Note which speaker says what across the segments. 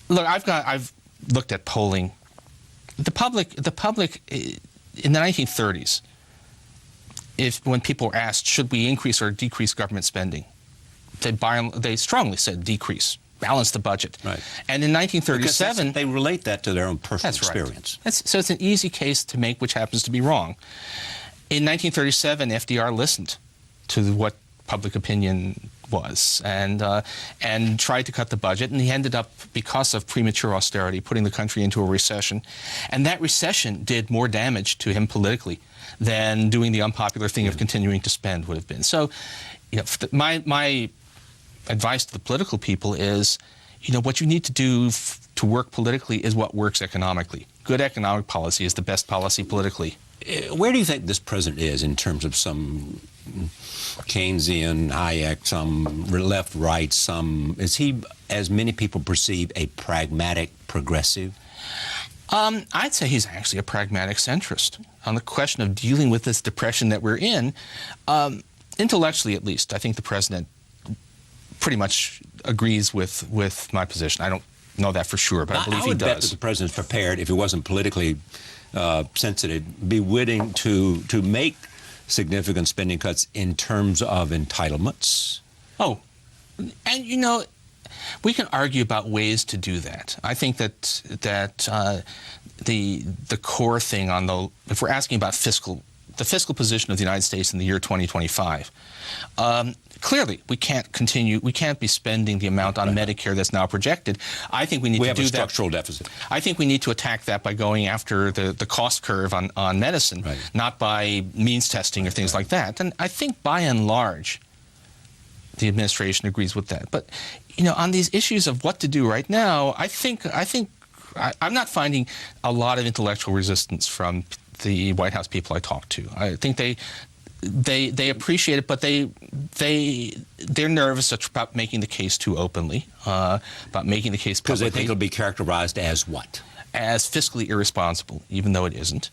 Speaker 1: Look, I've looked at polling. The public in the 1930s, when people were asked, should we increase or decrease government spending, they strongly said decrease, balance the budget.
Speaker 2: Right.
Speaker 1: And in 1937...
Speaker 2: they relate that to their own personal
Speaker 1: that's right.
Speaker 2: experience.
Speaker 1: So it's an easy case to make, which happens to be wrong. In 1937, FDR listened to what public opinion was and tried to cut the budget, and he ended up, because of premature austerity, putting the country into a recession. And that recession did more damage to him politically than doing the unpopular thing of continuing to spend would have been. So, you know, my advice to the political people is, you know, what you need to do to work politically is what works economically. Good economic policy is the best policy politically.
Speaker 2: Where do you think this president is in terms of some Keynesian, Hayek, some left, right, is he, as many people perceive, a pragmatic progressive?
Speaker 1: I'd say he's actually a pragmatic centrist. On the question of dealing with this depression that we're in, intellectually at least, I think the president pretty much agrees with my position. I don't know that for sure, but I believe he does.
Speaker 2: I would bet that the president's prepared, if he wasn't politically sensitive, be willing to make significant spending cuts in terms of entitlements. Oh,
Speaker 1: and you know, we can argue about ways to do that. I think that the core thing on if we're asking about the fiscal position of the United States in the year 2025, clearly we can't be spending the amount on Medicare that's now projected. I think we need to do that.
Speaker 2: We have a structural deficit.
Speaker 1: I think we need to attack that by going after the cost curve on medicine, not by means testing or things like that. And I think by and large, the administration agrees with that. But, you know, on these issues of what to do right now, I'm not finding a lot of intellectual resistance from the White House people I talk to. I think they appreciate it, but they're nervous about making the case too openly, about making the case publicly.
Speaker 2: Because they think it'll be characterized as what?
Speaker 1: As fiscally irresponsible, even though it isn't.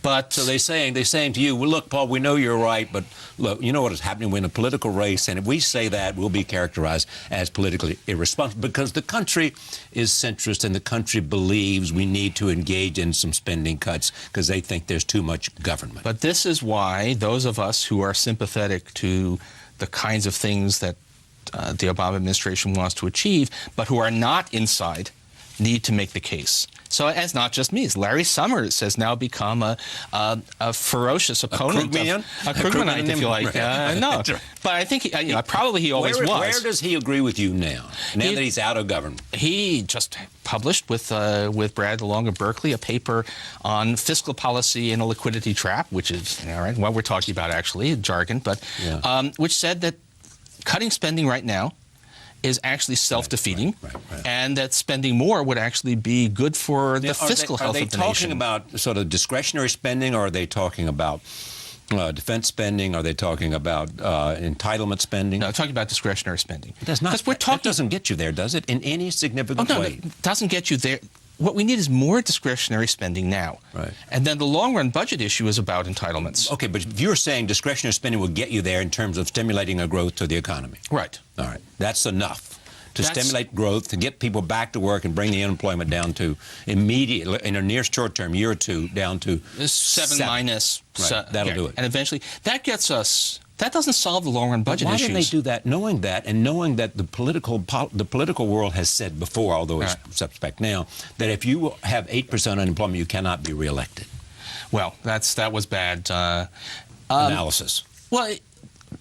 Speaker 1: But
Speaker 2: so they're saying to you, well, look, Paul, we know you're right, but look, you know what is happening? We're in a political race, and if we say that, we'll be characterized as politically irresponsible because the country is centrist and the country believes we need to engage in some spending cuts because they think there's too much government.
Speaker 1: But this is why those of us who are sympathetic to the kinds of things that the Obama administration wants to achieve, but who are not inside, need to make the case. So it's not just me. Larry Summers has now become a ferocious opponent.
Speaker 2: A
Speaker 1: Krugmanite, if you like. No, but I think probably he always was.
Speaker 2: Where does he agree with you now that he's out of government?
Speaker 1: He just published with Brad DeLong of Berkeley a paper on fiscal policy in a liquidity trap, which is what we're talking about actually, jargon, but which said that cutting spending right now is actually self-defeating, and that spending more would actually be good for the fiscal health of the nation.
Speaker 2: Are they talking about sort of discretionary spending, or are they talking about defense spending? Are they talking about entitlement spending?
Speaker 1: No, talking about discretionary spending.
Speaker 2: It does not. That doesn't get you there, does it, in any significant way?
Speaker 1: No, it doesn't get you there. What we need is more discretionary spending now.
Speaker 2: Right.
Speaker 1: And then the long-run budget issue is about entitlements.
Speaker 2: Okay, but if you're saying discretionary spending will get you there in terms of stimulating a growth to the economy.
Speaker 1: Right.
Speaker 2: All right. That's enough to stimulate growth, to get people back to work and bring the unemployment down to immediately, in a near short term, year or two, down to
Speaker 1: 7 minus.
Speaker 2: Right. That'll do it.
Speaker 1: And eventually, that gets us... That doesn't solve the long-run budget issues.
Speaker 2: Why didn't they do that, knowing that, and knowing that the political world has said before, although it's suspect now, that if you have 8% unemployment, you cannot be reelected?
Speaker 1: Well, that was bad
Speaker 2: analysis.
Speaker 1: Well,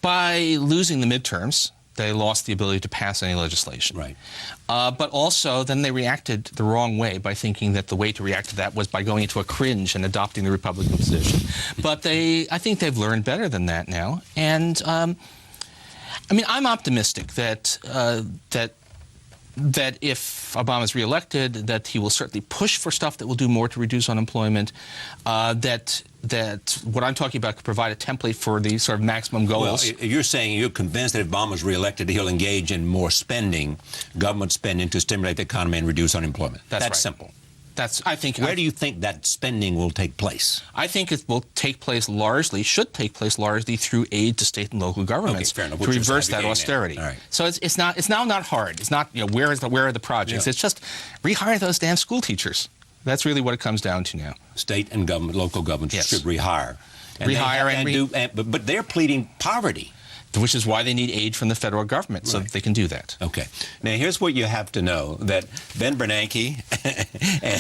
Speaker 1: by losing the midterms, they lost the ability to pass any legislation.
Speaker 2: Right.
Speaker 1: But also, then they reacted the wrong way by thinking that the way to react to that was by going into a cringe and adopting the Republican position. But I think they've learned better than that now. And, I mean, I'm optimistic that if Obama's reelected, that he will certainly push for stuff that will do more to reduce unemployment, that what I'm talking about could provide a template for the sort of maximum goals.
Speaker 2: Well, you're saying you're convinced that if Obama's reelected, he'll engage in more spending, government spending, to stimulate the economy and reduce unemployment.
Speaker 1: That's right.
Speaker 2: Simple.
Speaker 1: I think.
Speaker 2: Where do you think that spending will take place?
Speaker 1: I think it will take place should take place largely through aid to state and local governments
Speaker 2: fair enough,
Speaker 1: to reverse that austerity.
Speaker 2: All right.
Speaker 1: So it's now not hard. It's not, where are the projects? Yeah. It's just rehire those damn school teachers. That's really what it comes down to now.
Speaker 2: State and local governments should rehire. But they're pleading poverty.
Speaker 1: Which is why they need aid from the federal government, so that they can do that.
Speaker 2: Okay. Now, here's what you have to know, that Ben Bernanke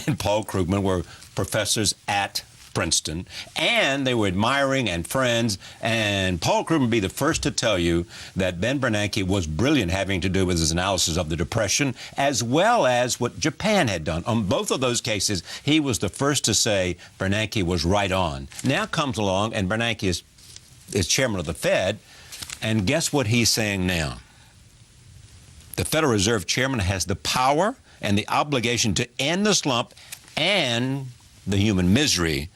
Speaker 2: and Paul Krugman were professors at Princeton, and they were admiring and friends, and Paul Krugman would be the first to tell you that Ben Bernanke was brilliant having to do with his analysis of the Depression, as well as what Japan had done. On both of those cases, he was the first to say Bernanke was right on. Now comes along, and Bernanke is chairman of the Fed, and guess what he's saying now? The Federal Reserve Chairman has the power and the obligation to end the slump and the human misery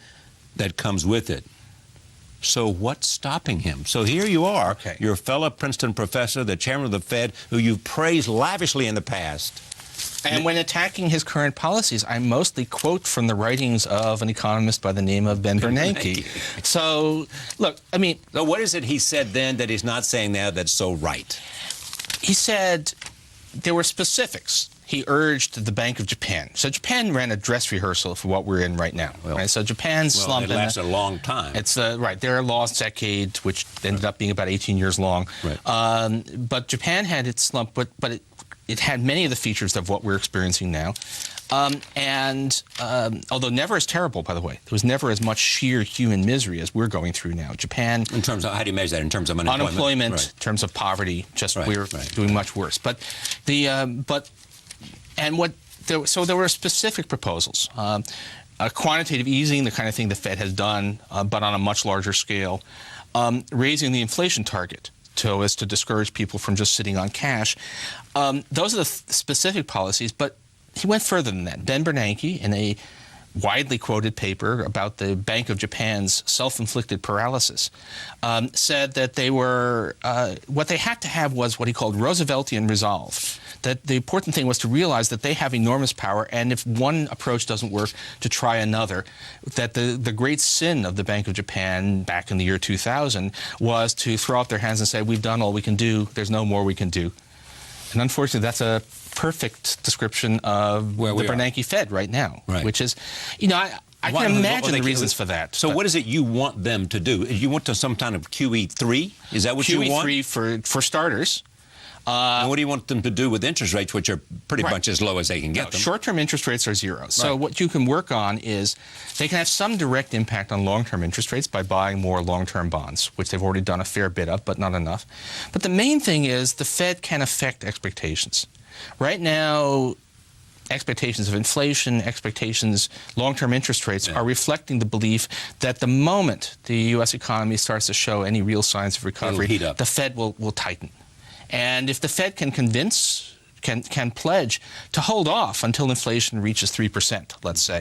Speaker 2: that comes with it. So what's stopping him? So here you are, you're a fellow Princeton professor, the chairman of the Fed, who you've praised lavishly in the past.
Speaker 1: And when attacking his current policies, I mostly quote from the writings of an economist by the name of Ben Bernanke. So, look, I mean...
Speaker 2: So what is it he said then that he's not saying now that's so right?
Speaker 1: He said there were specifics. He urged the Bank of Japan. So Japan ran a dress rehearsal for what we're in right now. Right? So Japan's slumping.
Speaker 2: It lasted a long time.
Speaker 1: It's right. They're a lost decade, which ended up being about 18 years long.
Speaker 2: Right.
Speaker 1: But Japan had its slump, but it had many of the features of what we're experiencing now. Although never as terrible, by the way, there was never as much sheer human misery as we're going through now. Japan...
Speaker 2: In terms of, how do you measure that? In terms of unemployment?
Speaker 1: Unemployment, in terms of poverty, we're doing much worse. But so there were specific proposals. Quantitative easing, the kind of thing the Fed has done, but on a much larger scale. Raising the inflation target so as to discourage people from just sitting on cash. Those are the specific policies, but he went further than that. Ben Bernanke, in a widely quoted paper about the Bank of Japan's self-inflicted paralysis, said that they were, what they had to have was what he called Rooseveltian resolve. That the important thing was to realize that they have enormous power, and if one approach doesn't work, to try another. That the great sin of the Bank of Japan back in the year 2000 was to throw up their hands and say, we've done all we can do, there's no more we can do. And unfortunately, that's a perfect description of the Bernanke Fed right now, which is, I can imagine the reasons for that.
Speaker 2: So what is it you want them to do? You want to some kind of QE3? Is that what you want?
Speaker 1: QE3 for starters.
Speaker 2: And what do you want them to do with interest rates, which are pretty much as low as they can get them?
Speaker 1: Short-term interest rates are zero. So what you can work on is they can have some direct impact on long-term interest rates by buying more long-term bonds, which they've already done a fair bit of, but not enough. But the main thing is the Fed can affect expectations. Right now, expectations of inflation, long-term interest rates are reflecting the belief that the moment the U.S. economy starts to show any real signs of recovery, the Fed will tighten. And if the Fed can convince, can pledge to hold off until inflation reaches 3%, let's say,